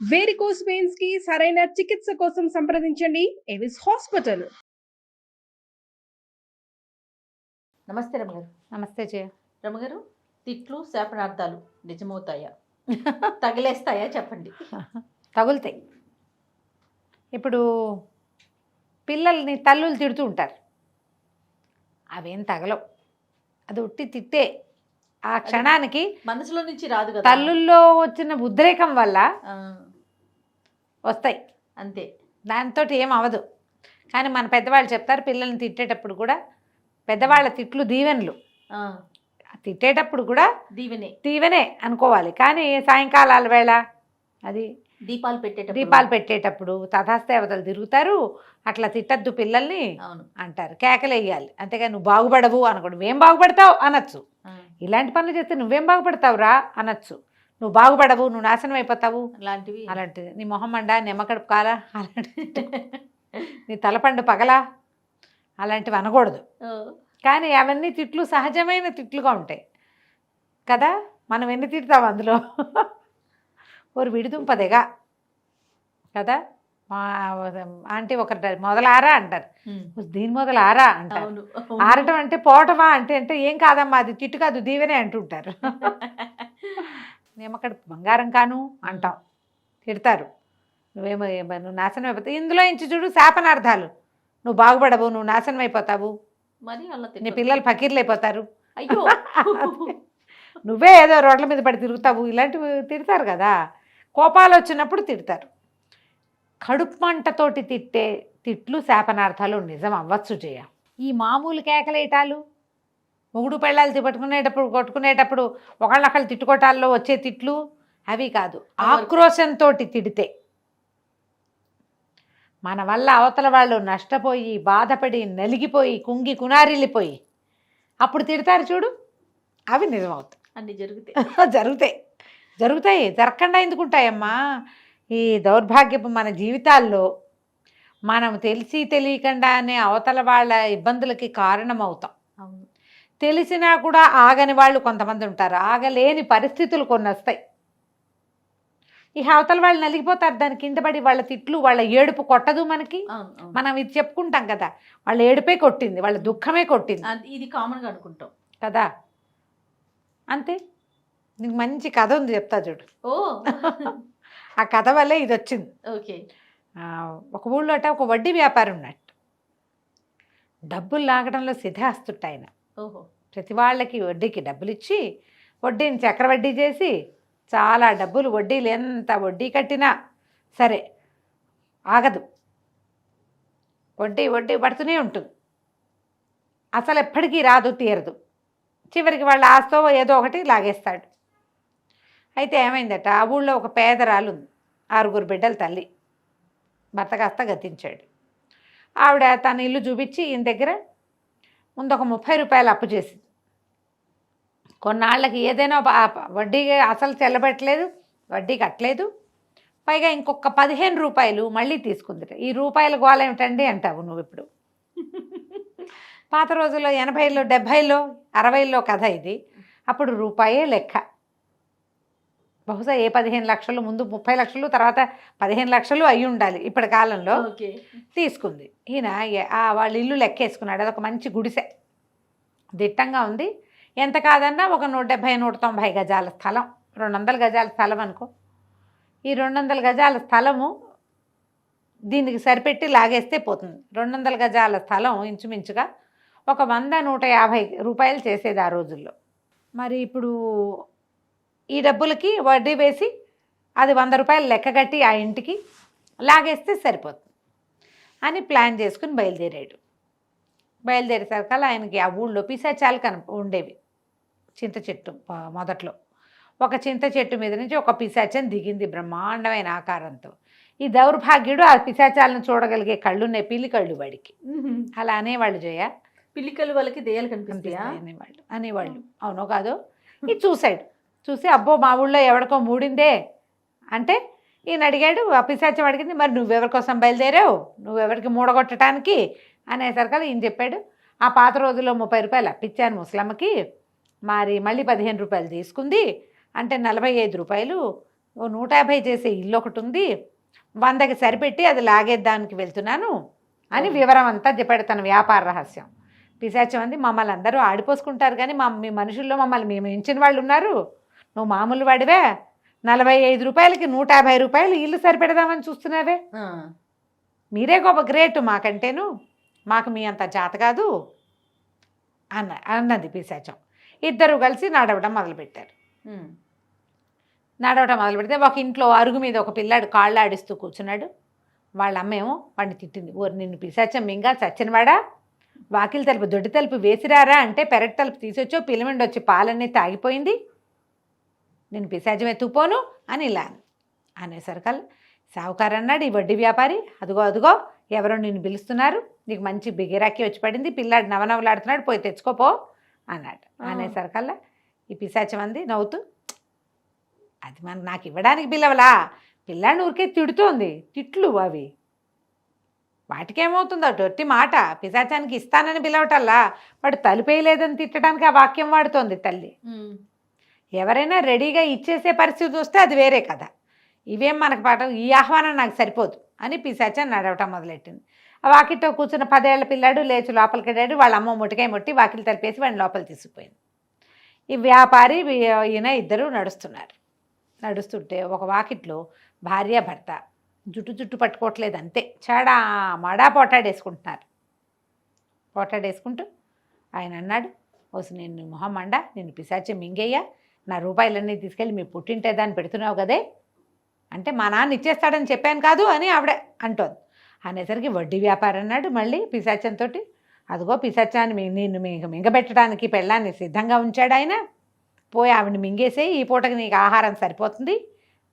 Varicose veins కి సరైన చికిత్స కోసం సంప్రదించండి ఎవిస్ హాస్పిటల్. నమస్తే రమగారు. నమస్తే జయ. రమగారు, తిట్లు శాపనార్థాలు నిజమవుతాయా? తగిలేస్తాయా? చెప్పండి. తగులుతాయి. ఇప్పుడు పిల్లల్ని తల్లులు తిడుతూ ఉంటారు, అవేం తగలవు. అది ఉట్టి తిట్టే. ఆ క్షణానికి మనసులో నుంచి రాదు కదా, తల్లుల్లో వచ్చిన ఉద్రేకం వల్ల వస్తాయి అంతే. దాంతో ఏం అవ్వదు. కానీ మన పెద్దవాళ్ళు చెప్తారు, పిల్లల్ని తిట్టేటప్పుడు కూడా పెద్దవాళ్ళ తిట్లు దీవెనలు. తిట్టేటప్పుడు కూడా దీవెనే అనుకోవాలి. కానీ సాయంకాలాల వేళ అది దీపాలు పెట్టేటప్పుడు తథాస్తేవతలు తిరుగుతారు, అట్లా తిట్టద్దు పిల్లల్ని అంటారు. కేకలేయాలి, అంతేగా నువ్వు బాగుపడవు అనకూడదు. నువ్వేం బాగుపడతావు అనొచ్చు. ఇలాంటి పనులు చేస్తే నువ్వేం బాగుపడతావురా అనొచ్చు. నువ్వు బాగుపడవు, నువ్వు నాశనం అయిపోతావు అలాంటిది. నీ మొహం మండా, నిమ్మకడుపు కాలా, అలాంటివి నీ తలపండు పగలా, అలాంటివి అనకూడదు. కానీ అవన్నీ తిట్లు సహజమైన తిట్లుగా ఉంటాయి కదా. మనం ఎన్ని తిడతాం అందులో. ఒక విడిదుంపదేగా కదా. మా ఆంటీ ఒకటి మొదలారా అంటారు, దీని మొదలారా అంటారు. ఆరటం అంటే పోవటమా అంటే ఏం కాదమ్మా, అది తిట్టు కాదు దీవెనే అంటుంటారు. మేమక్కడ బంగారం కాను అంటాం, తిడతారు. నువ్వు నాశనం అయిపోతావు. ఇందులో ఇంచి చూడు శాపనార్థాలు. నువ్వు బాగుపడవు, నువ్వు నాశనం అయిపోతావు, నీ పిల్లలు ఫకీర్లు అయిపోతారు, అయ్యో నువ్వే ఏదో రోడ్ల మీద పడి తిరుగుతావు, ఇలాంటివి తిడతారు కదా. కోపాలు వచ్చినప్పుడు తిడతారు. కడుపు మంటతోటి తిట్టే తిట్లు శాపనార్థాలు నిజం అవ్వచ్చు జయ. ఈ మామూలు కేకలేటాలు, మొగుడు పెళ్ళాలు కొట్టుకునేటప్పుడు ఒకళ్ళొకళ్ళు తిట్టుకోటాల్లో వచ్చే తిట్లు అవి కాదు. ఆక్రోశంతో తిడితే మన వల్ల అవతల వాళ్ళు నష్టపోయి బాధపడి నలిగిపోయి కుంగి కునారిల్లిపోయి అప్పుడు తిడతారు చూడు, అవి నిజమవుతాయి. అన్నీ జరుగుతాయి. జరగకుండా ఎందుకుంటాయమ్మా? ఈ దౌర్భాగ్యపు మన జీవితాల్లో మనం తెలిసి తెలియకుండానే అవతల వాళ్ళ ఇబ్బందులకి కారణమవుతాం. తెలిసినా కూడా ఆగని వాళ్ళు కొంతమంది ఉంటారు, ఆగలేని పరిస్థితులు కొన్ని వస్తాయి. ఈ అవతల వాళ్ళు నలిగిపోతారు, దాని కింద పడి వాళ్ళ తిట్లు వాళ్ళ ఏడుపు కొట్టదు మనకి. మనం ఇది చెప్పుకుంటాం కదా, వాళ్ళ ఏడుపే కొట్టింది, వాళ్ళ దుఃఖమే కొట్టింది, ఇది కామన్గా అనుకుంటాం కదా. అంతే. నీకు మంచి కథ ఉంది, చెప్తా చూడు. ఆ కథ వల్లే ఇది వచ్చింది. ఓకే. ఒక ఊళ్ళో ఒక వడ్డీ వ్యాపారం ఉన్నట్టు, డబ్బులు లాగడంలో సిద్ధాస్తుట్టు ఆయన. ప్రతి వాళ్ళకి వడ్డీకి డబ్బులు ఇచ్చి వడ్డీని చక్రవడ్డీ చేసి చాలా డబ్బులు, వడ్డీలు ఎంత వడ్డీ కట్టినా సరే ఆగదు, వడ్డీ పడుతూనే ఉంటుంది. అసలు ఎప్పటికీ రాదు, తీరదు. చివరికి వాళ్ళ ఆస్తో ఏదో ఒకటి లాగేస్తాడు. అయితే ఏమైందట, ఆ ఊళ్ళో ఒక పేదరాలు ఉంది, 6 బిడ్డల తల్లి. భర్త కాస్త గతించాడు. ఆవిడ తన ఇల్లు చూపించి ఈయన దగ్గర ముందు ఒక 30 రూపాయలు అప్పు చేసింది. కొన్నాళ్ళకి ఏదైనా వడ్డీ అసలు చెల్లబెట్టలేదు, వడ్డీ కట్టలేదు, పైగా ఇంకొక 15 రూపాయలు మళ్ళీ తీసుకుందిట. ఈ రూపాయల గోళ ఏమిటండి అంటావు నువ్వు ఇప్పుడు. పాత రోజుల్లో 80లో 70లో 60లో కథ ఇది. అప్పుడు రూపాయే లెక్క. బహుశా 15 లక్షలు, ముందు 30 లక్షలు, తర్వాత 15 లక్షలు అయి ఉండాలి ఇప్పటి కాలంలో. తీసుకుంది. ఈయన వాళ్ళ ఇల్లు లెక్కేసుకున్నాడు. అదొక మంచి గుడిసె, దిట్టంగా ఉంది. ఎంత కాదన్నా ఒక 170-190 గజాల స్థలం, 200 గజాల స్థలం అనుకో. ఈ 200 గజాల స్థలము దీనికి సరిపెట్టి లాగేస్తే పోతుంది. 200 గజాల స్థలం ఇంచుమించుగా ఒక 100-150 రూపాయలు చేసేది ఆ రోజుల్లో. మరి ఇప్పుడు ఈ డబ్బులకి వడ్డీ వేసి అది 100 రూపాయలు లెక్క కట్టి ఆ ఇంటికి లాగేస్తే సరిపోతుంది అని ప్లాన్ చేసుకుని బయలుదేరాడు. బయలుదేరేసరికల్ ఆయనకి ఆ ఊళ్ళో పిశాచాలు ఉండేవి. చింత చెట్టు మొదట్లో ఒక చింత చెట్టు మీద నుంచి ఒక పిశాచం దిగింది బ్రహ్మాండమైన ఆకారంతో. ఈ దౌర్భాగ్యుడు ఆ పిశాచాలను చూడగలిగే కళ్ళున్నాయి, పిల్లి కళ్ళు వాడికి. అలా అనేవాళ్ళు జయ. పిల్లికలు వాళ్ళకి దెయ్యాలు కనిపిస్తాయి అనేవాళ్ళు. అవునో కాదో. ఇది చూసి అబ్బో మా ఊళ్ళో ఎవరికో మూడిందే అంటే ఈయన అడిగాడు. ఆ పిశాచం అడిగింది, మరి నువ్వెవరి కోసం బయలుదేరావు, నువ్వెవరికి మూడగొట్టడానికి అనేసరికి ఈయన చెప్పాడు, ఆ పాత రోజుల్లో 30 రూపాయలు అప్పించాను ముసలమ్మకి, మరి మళ్ళీ 15 రూపాయలు తీసుకుంది, అంటే 45 రూపాయలు ఓ 150 చేసే ఇల్లు ఒకటి ఉంది, 100కి సరిపెట్టి అది లాగేద్దానికి వెళ్తున్నాను అని వివరం అంతా చెప్పాడు తన వ్యాపార రహస్యం. పిశాచం అంది, మమ్మల్ని అందరూ ఆడిపోసుకుంటారు కానీ మీ మనుషుల్లో మమ్మల్ని మేము ఎంచిన వాళ్ళు ఉన్నారు, నువ్వు మామూలు వాడివే, 45 రూపాయలకి 150 రూపాయలు ఇల్లు సరిపెడదామని చూస్తున్నావే, మీరే గొప్ప గ్రేట్ మాకంటేను, మాకు మీ అంత జాత కాదు అన్నది పిశాచం. ఇద్దరు కలిసి నడవడం మొదలుపెట్టారు. నడవటం మొదలు పెడితే ఒక ఇంట్లో అరుగు మీద ఒక పిల్లాడు కాళ్ళు ఆడిస్తూ కూర్చున్నాడు. వాళ్ళ అమ్మేమో వాడిని తిట్టింది, ఓరి నిన్ను పిశాచం మింగా చచ్చినవాడా, వాకిలి తలుపు దొడ్డి తలుపు వేసిరారా అంటే పెరటి తలుపు తీసొచ్చో పిల్లమండి వచ్చి పాలన్నీ తాగిపోయింది, నేను పిశాచం ఎత్తుకుపోను అని ఇలా అనేసరికల్ సావుకారు అన్నాడు, ఈ వడ్డీ వ్యాపారి, అదిగో అదిగో ఎవరో నిన్ను పిలుస్తున్నారు, నీకు మంచి బిగిరాకి వచ్చి పడింది, పిల్లాడు నవనవలాడుతున్నాడు, పోయి తెచ్చుకోపో అన్నాడు. అనేసరికల్లా ఈ పిశాచం అంది నవ్వుతూ, అది నాకు ఇవ్వడానికి పిల్లవలా, పిల్లాడిని ఊరికే తిడుతోంది, తిట్లు అవి, వాటికేమవుతుందో టొట్టి మాట, పిశాచానికి ఇస్తానని పిలవటల్లా వాడు తలుపేయలేదని తిట్టడానికి ఆ వాక్యం వాడుతోంది తల్లి. ఎవరైనా రెడీగా ఇచ్చేసే పరిస్థితి వస్తే అది వేరే కదా, ఇవేం మనకు పాఠం, ఈ ఆహ్వానం నాకు సరిపోదు అని పిశాచం నడవటం మొదలెట్టింది. ఆ వాకిట్లో కూర్చున్న 10 ఏళ్ల పిల్లాడు లేచి లోపలికి వెళ్ళాడు, వాళ్ళ అమ్మ ముటికాయ ముట్టి వాకిలి తలిపేసి వాడిని లోపల తీసుకుపోయింది. ఈ వ్యాపారి ఈయన ఇద్దరు నడుస్తుంటే ఒక వాకిట్లో భార్య భర్త జుట్టు పట్టుకోవట్లేదు, అంతే చాడా మాడా పోటాడేసుకుంటూ ఆయన అన్నాడు, ఓసి నేను మొహం మండా, నేను పిశాచం మింగయ్యా, నా రూపాయలన్నీ తీసుకెళ్ళి మీ పుట్టింటే దాన్ని పెడుతున్నావు కదే అంటే మా నాన్న ఇచ్చేస్తాడని చెప్పాను కాదు అని ఆవిడ అంటోంది. అనేసరికి వడ్డీ వ్యాపారం అన్నాడు మళ్ళీ పిశాచంతో, అదిగో పిశాచాన్ని నిన్ను మింగబెట్టడానికి పెళ్ళాన్ని సిద్ధంగా ఉంచాడు ఆయన, పోయి ఆవిడని మింగేసే, ఈ పూటకి నీకు ఆహారం సరిపోతుంది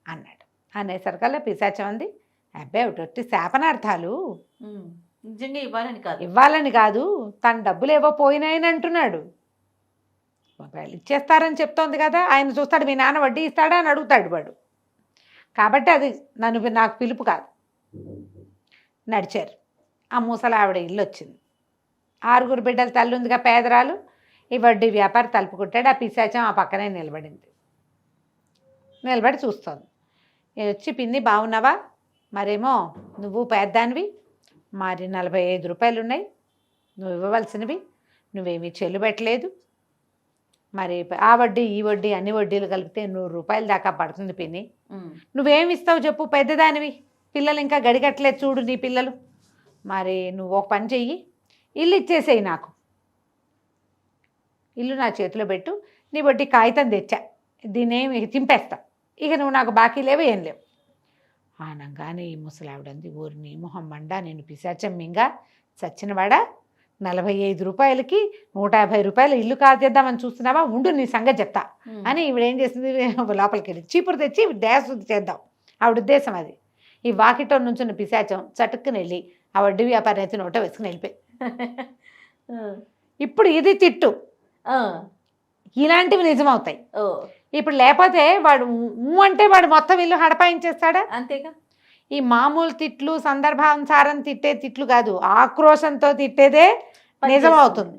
అన్నాడు. అనేసరికల్లా పిశాచం అంది, అబ్బాయి ఒకటి శాపనార్థాలు, నిజంగా ఇవ్వాలని కాదు, తన డబ్బులు ఏవో పోయినాయని అంటున్నాడు, ఒకవేళ ఇచ్చేస్తారని చెప్తోంది కదా, ఆయన చూస్తాడు మీ నాన్న వడ్డీ ఇస్తాడా అని అడుగుతాడు వాడు, కాబట్టి అది నాకు పిలుపు కాదు. నడిచారు. ఆ ముసలి ఆవిడ ఇల్లు వచ్చింది. 6 బిడ్డల తల్లి ఉందిగా పేదరాలు, ఈ వడ్డీ వ్యాపారి తలుపు కొట్టాడు. ఆ పిశాచం ఆ పక్కనే నిలబడి చూస్తోంది. వచ్చి పిన్ని బాగున్నావా, మరేమో నువ్వు పేద్దానివి, మరి 45 రూపాయలు ఉన్నాయి, నువ్వు ఇవ్వవలసినవి, నువ్వేమీ చెల్లుబెట్టలేదు, మరి ఆ వడ్డీ ఈ వడ్డీ అన్ని వడ్డీలు కలిపితే 100 రూపాయల దాకా పడుతుంది పిన్ని, నువ్వేమి ఇస్తావు చెప్పు, పెద్దదానివి, పిల్లలు ఇంకా గడిగట్లేదు చూడు నీ పిల్లలు, మరి నువ్వు ఒక పని చెయ్యి, ఇల్లు ఇచ్చేసేయి, నాకు ఇల్లు నా చేతిలో పెట్టు, నీ వడ్డీ కాగితం తెచ్చా, దీన్నేమి తింపేస్తా, ఇక నువ్వు నాకు బాకీ లేవు ఏం లేవు అనగానే ఈ ముసలావిడంది, ఊరిని మొహం మండా, నేను పిశాచం మింగా చచ్చినవాడా, 45 రూపాయలకి 150 రూపాయలు ఇల్లు కాజేద్దామని చూస్తున్నావా, ఉండు నీ సంగతి చెప్తా అని ఈవిడేం చేసింది, లోపలికి వెళ్ళి చీపురు తెచ్చి డ్యాస్ చేద్దాం, ఆవిడ ఉద్దేశం అది. ఈ వాకిట్లో నుంచున్న పిశాచం చటుక్కుని వెళ్ళి ఆ వడ్డీ వ్యాపారం అయితే నోట వేసుకుని వెళ్ళిపోయి, ఇప్పుడు ఇది తిట్టు, ఇలాంటివి నిజమవుతాయి. ఇప్పుడు లేకపోతే వాడు అంటే వాడు మొత్తం ఇల్లు హడపాయించేస్తాడా, అంతేగా. ఈ మామూలు తిట్లు సందర్భానుసారం తిట్టే తిట్లు కాదు, ఆక్రోశంతో తిట్టేదే నిజమవుతుంది.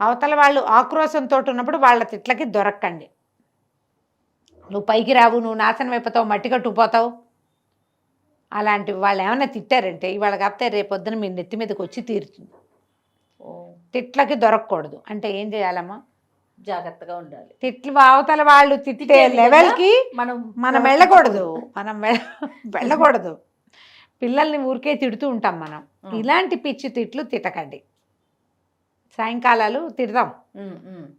అవతల వాళ్ళు ఆక్రోశంతో ఉన్నప్పుడు వాళ్ళ తిట్లకి దొరక్కండి. నువ్వు పైకి రావు, నువ్వు నాశనం అయిపోతావు, మట్టి కట్టుకుపోతావు, అలాంటివి వాళ్ళు ఏమైనా తిట్టారంటే ఇవాళ కాకపోతే రేపొద్దున మీ నెత్తి మీదకి వచ్చి తీరుతుంది. తిట్లకి దొరకకూడదు అంటే ఏం చేయాలమ్మా, జాగ్రత్తగా ఉండాలి. తిట్లు అవతల వాళ్ళు తిట్టే లెవెల్కి మనం వెళ్ళకూడదు. పిల్లల్ని ఊరికే తిడుతూ ఉంటాం మనం, ఇలాంటి పిచ్చి తిట్లు తిట్టకండి. సాయంకాలాలు తిడదాం,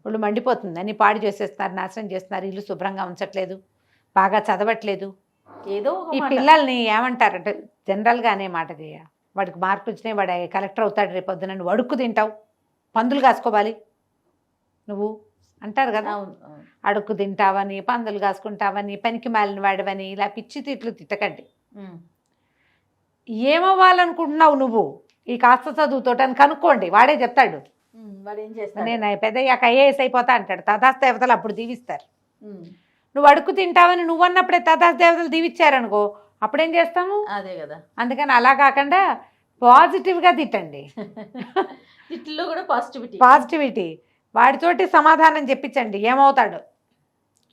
వాళ్ళు మండిపోతుంది అని పాడు చేసేస్తున్నారు, నాశనం చేస్తున్నారు, ఇల్లు శుభ్రంగా ఉంచట్లేదు, బాగా చదవట్లేదు, ఏదో ఈ పిల్లల్ని ఏమంటారంటే జనరల్గా అనే మాట చేయ, వాడికి మార్కులు వచ్చినాయి, వాడు కలెక్టర్ అవుతాడు రేపొద్దున, నువ్వు అడుక్కు తింటావు, పందులు కాసుకోవాలి నువ్వు అంటారు కదా, అడుక్కు తింటావని, పందులు కాసుకుంటావని, పనికి మాలిన వాడవని, ఇలా పిచ్చి తిట్లు తిట్టకండి. ఏమవ్వాలనుకుంటున్నావు నువ్వు ఈ కాస్త చదువుతోటి అని కనుక్కోండి, వాడే చెప్తాడు. నేను పెద్దయ్యాక ఐఏఎస్ అయిపోతా అంటాడు, తథాస్తు దేవతలు అప్పుడు దీవిస్తారు. నువ్వు అడుక్కు తింటావని నువ్వు అన్నప్పుడే తథాస్తు దేవతలు దీవిచ్చారనుకో, అప్పుడేం చేస్తాము, అదే కదా. అందుకని అలా కాకుండా పాజిటివ్గా తిట్టండి. తిట్లో కూడా పాజిటివిటీ, వాడితోటి సమాధానం చెప్పించండి, ఏమవుతాడు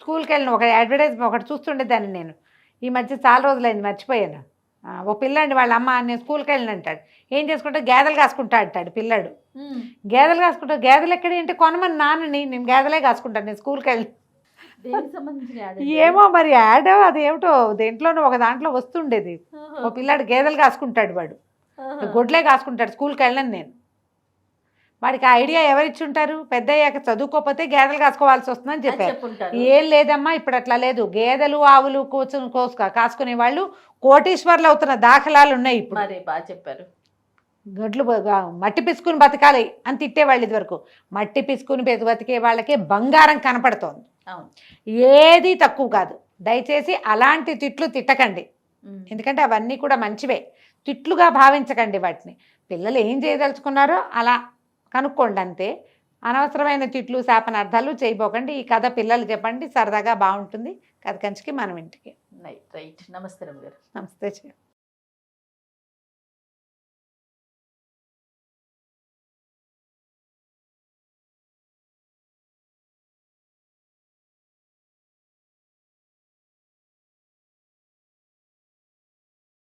స్కూల్కి వెళ్ళిన ఒక అడ్వర్టైజ్మెంట్ ఒకటి చూస్తుండేదాన్ని నేను. ఈ మధ్య చాలా రోజులైంది, మర్చిపోయాను. ఓ పిల్లాడిని వాళ్ళ అమ్మ నేను స్కూల్కి వెళ్ళిన అంటాడు. ఏం చేసుకుంటే గేదెలు కాసుకుంటా అంటాడు పిల్లాడు. గేదెలు కాసుకుంటా, గేదెలు ఎక్కడ ఏంటి కొనమని నాన్నని, నేను గేదెలే కాసుకుంటాను నేను స్కూల్కి వెళ్ళి. దేనికి సంబంధించిన యాడ్? ఏమో మరి యాడ్ అది ఏమిటో దేంట్లోనూ ఒక దాంట్లో వస్తుండేది. ఓ పిల్లాడు గేదెలు కాసుకుంటాడు, వాడు గొడ్లే కాసుకుంటాడు. స్కూల్కి వెళ్ళను నేను. వాడికి ఆ ఐడియా ఎవరిచ్చి ఉంటారు? పెద్ద అయ్యాక చదువుకోకపోతే గేదెలు కాసుకోవాల్సి వస్తుందని చెప్పారు. చెప్పుంటారు. ఏం లేదమ్మా, ఇప్పుడు అట్లా లేదు. గేదెలు ఆవులు కాసుకునే వాళ్ళు కోటీశ్వర్లు అవుతున్న దాఖలాలు ఉన్నాయి ఇప్పుడు. మరి బాగా చెప్పారు. గొడ్లు మట్టి పిసుకుని బతకాలి అని తిట్టేవాళ్ళు ఇదివరకు. మట్టి పిసుకుని బతికే వాళ్ళకే బంగారం కనపడుతోంది. అవును. ఏది తక్కువ కాదు. దయచేసి అలాంటి తిట్లు తిట్టకండి, ఎందుకంటే అవన్నీ కూడా మంచివే. తిట్లుగా భావించకండి వాటిని. పిల్లలు ఏం చేయదలుచుకున్నారో అలా కనుక్కోండి అంతే. అనవసరమైన తిట్లు శాపనార్థాలు చేయబోకండి. ఈ కథ పిల్లలు చెప్పండి, సరదాగా బాగుంటుంది. కథ కంచికి మనం ఇంటికి. రైట్. నమస్తే రమ్య గారు. నమస్తే.